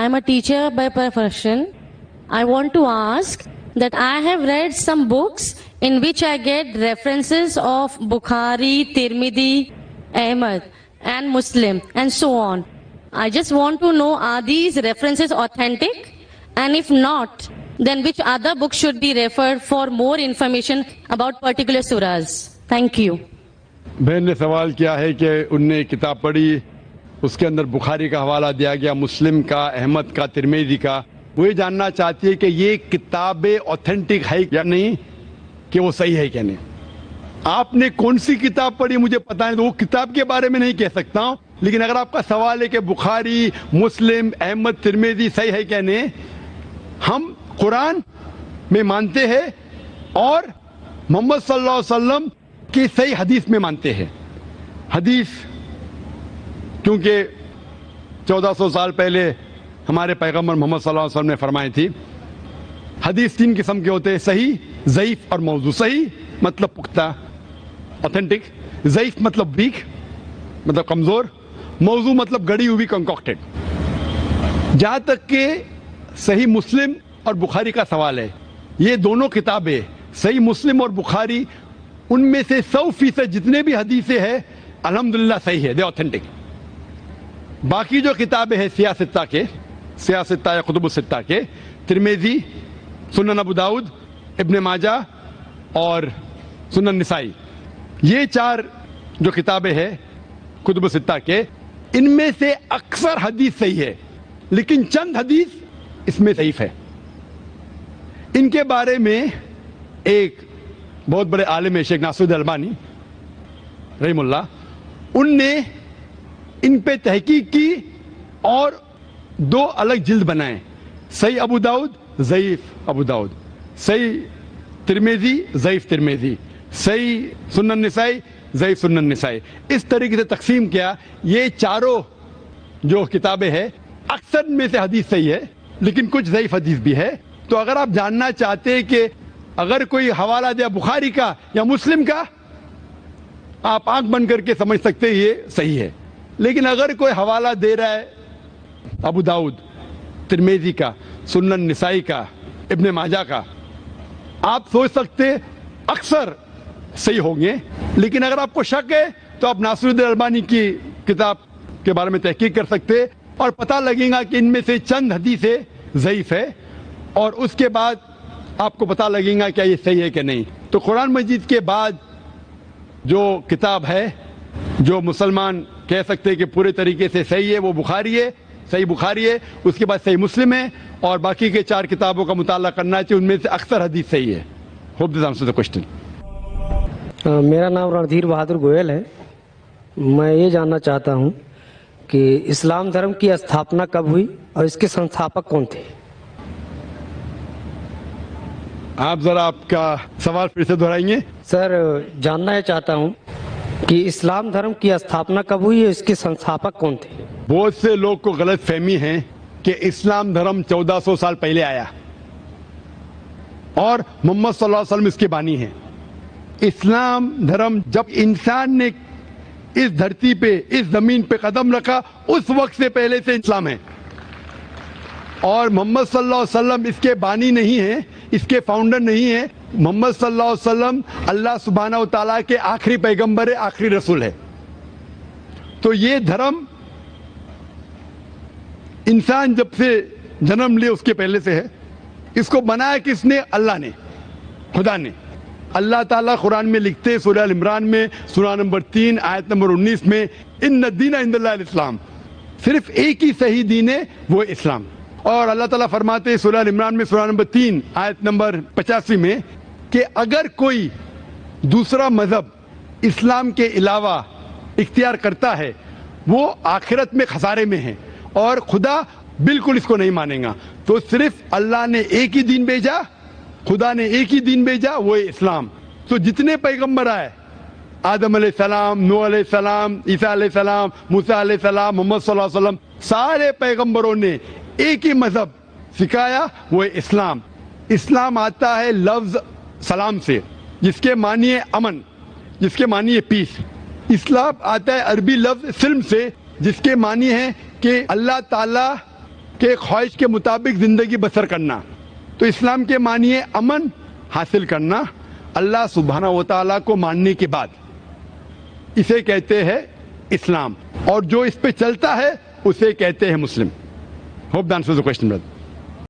I am a teacher by profession. I want to ask that I have read some books in which I get references of Bukhari, Tirmidhi, Ahmad and Muslim and so on. I just want to know, are these references authentic? And if not, then which other book should be referred for more information about particular surahs? Thank you. बहन ने सवाल किया है कि उनने किताब पढ़ी, उसके अंदर बुखारी का हवाला दिया गया, मुस्लिम का, अहमद का, तिरमिज़ी का. वो ये जानना चाहती है कि ये किताबें ऑथेंटिक है या नहीं, कि वो सही है क्या नहीं. आपने कौन सी किताब पढ़ी मुझे पता है, तो वो किताब के बारे में नहीं कह सकता हूँ, लेकिन अगर आपका सवाल है कि बुखारी, मुस्लिम, अहमद, तिरमिज़ी सही है क्या नहीं, हम कुरान में मानते हैं और मोहम्मद सल्लल्लाहु अलैहि वसल्लम की सही हदीस में मानते हैं. हदीस क्योंकि 1400 साल पहले हमारे पैगंबर मोहम्मद सल्लल्लाहु अलैहि वसल्लम ने फरमाई थी. हदीस 3 किस्म के होते हैं, सही, ज़ईफ और मौजू. सही मतलब पुख्ता, ऑथेंटिक. ज़ईफ मतलब वीक, मतलब कमज़ोर. मौजू मतलब गढ़ी हुई, कंकॉक्टेड. जहाँ तक कि सही मुस्लिम और बुखारी का सवाल है, ये दोनों किताबें सही मुस्लिम और बुखारी, उनमें से 100% जितने भी हदीसें हैं अल्हम्दुलिल्लाह सही है, दे ऑथेंटिक. बाकी जो किताबें हैं सियासत्ता या कुतुब सित्ता के, तिरमिज़ी, सुनन अबू दाऊद, इब्न माजा और सुनन निसाई, ये 4 जो किताबें हैं कुतुब सित्ता के, इनमें से अक्सर हदीस सही है, लेकिन चंद हदीस इसमें ज़ईफ है. इनके बारे में एक बहुत बड़े आलिम है शेख नासरुद्दीन अल्बानी रहमुल्लाह, उनने इन पे तहकीक की और 2 अलग जिल्द बनाए. सही अबू दाऊद, ज़ईफ अबू दाऊद. सही तिरमिज़ी, ज़ईफ तिरमिज़ी. सही सुनन निसाई, ज़ईफ सुनन निसाई. इस तरीके से तकसीम किया. ये चारों जो किताबें हैं अक्सर में से हदीस सही है, लेकिन कुछ ज़ईफ हदीस भी है. तो अगर आप जानना चाहते हैं कि अगर कोई हवाला दिया बुखारी का या मुस्लिम का, आप आंख बंद करके समझ सकते हैं ये सही है. लेकिन अगर कोई हवाला दे रहा है अबू दाऊद, तिरमिज़ी का, सुनन निसाई का, इब्न माजा का, आप सोच सकते अक्सर सही होंगे. लेकिन अगर आपको शक है तो आप नासरुद्दीन अल्बानी की किताब के बारे में तहकीक कर सकते और पता लगेगा कि इनमें से चंद हदीसें ज़ईफ है, और उसके बाद आपको पता लगेगा क्या ये सही है कि नहीं. तो कुरान मजीद के बाद जो किताब है जो मुसलमान कह सकते हैं कि पूरे तरीके से सही है, वो बुखारी है, सही बुखारी है. उसके बाद सही मुस्लिम है, और बाकी के 4 किताबों का मुताला करना चाहिए, उनमें से अक्सर हदीस सही है. Hope this answers the question. मेरा नाम रणधीर बहादुर गोयल है. मैं ये जानना चाहता हूँ कि इस्लाम धर्म की स्थापना कब हुई और इसके संस्थापक कौन थे? आप जरा आपका सवाल फिर से दोहराएंगे. सर, जानना चाहता हूँ कि इस्लाम धर्म की स्थापना कब हुई और इसके संस्थापक कौन थे? बहुत से लोग को गलत फहमी है कि इस्लाम धर्म 1400 साल पहले आया और मोहम्मद सल्लल्लाहु अलैहि वसल्लम इसके बानी हैं. इस्लाम धर्म जब इंसान ने इस धरती पे, इस जमीन पे कदम रखा, उस वक्त से पहले से इस्लाम है. और मोहम्मद सल्लल्लाहु अलैहि वसल्लम इसके बानी नहीं है, इसके फाउंडर नहीं है. मोहम्मद सल्लल्लाहु अलैहि वसल्लम अल्लाह सुब्हानहू व तआला के आखिरी पैगंबर है, आखिरी रसूल है. तो ये धर्म इंसान जब से जन्म लिए उसके पहले से है. इसको बनाया किसने? अल्लाह ने, खुदा ने. अल्लाह ताला कुरान में लिखते हैं सूरह अल इमरान में सूरह नंबर 3 आयत नंबर 19 में, इन्न दीन इंदल्लाह इस्लाम, सिर्फ एक ही सही दीन है, वो इस्लाम. और अल्लाह ताला फरमाते हैं सूरह अल इमरान में सूरह नंबर 3 आयत नंबर 85 में कि अगर कोई दूसरा मजहब इस्लाम के अलावा इख्तियार करता है वो आखिरत में खसारे में है और खुदा बिल्कुल इसको नहीं मानेगा. तो सिर्फ अल्लाह ने एक ही दीन भेजा, खुदा ने एक ही दीन भेजा, वो है इस्लाम. तो जितने पैगंबर आए, आदम अलैहिस्सलाम, नूह अलैहिस्सलाम, ईसा अलैहिस्सलाम, मूसा अलैहिस्सलाम, मोहम्मद सल्लल्लाहु अलैहि वसल्लम, सारे पैगंबरों ने एक ही मजहब सिखाया, वो है इस्लाम. इस्लाम आता है लफ्ज सलाम से, जिसके मानी है अमन, जिसके मानी है पीस. इस्लाम आता है अरबी लफ्ज सिल्म से, जिसके मानी है कि अल्लाह ताला کے خواہش کے مطابق زندگی بسر کرنا. تو اسلام کے معنی امن حاصل کرنا اللہ سبحانہ و تعالیٰ کو ماننے کے بعد, اسے کہتے ہیں اسلام, اور جو اس پہ چلتا ہے اسے کہتے ہیں مسلم. Hope the answer the question, brother.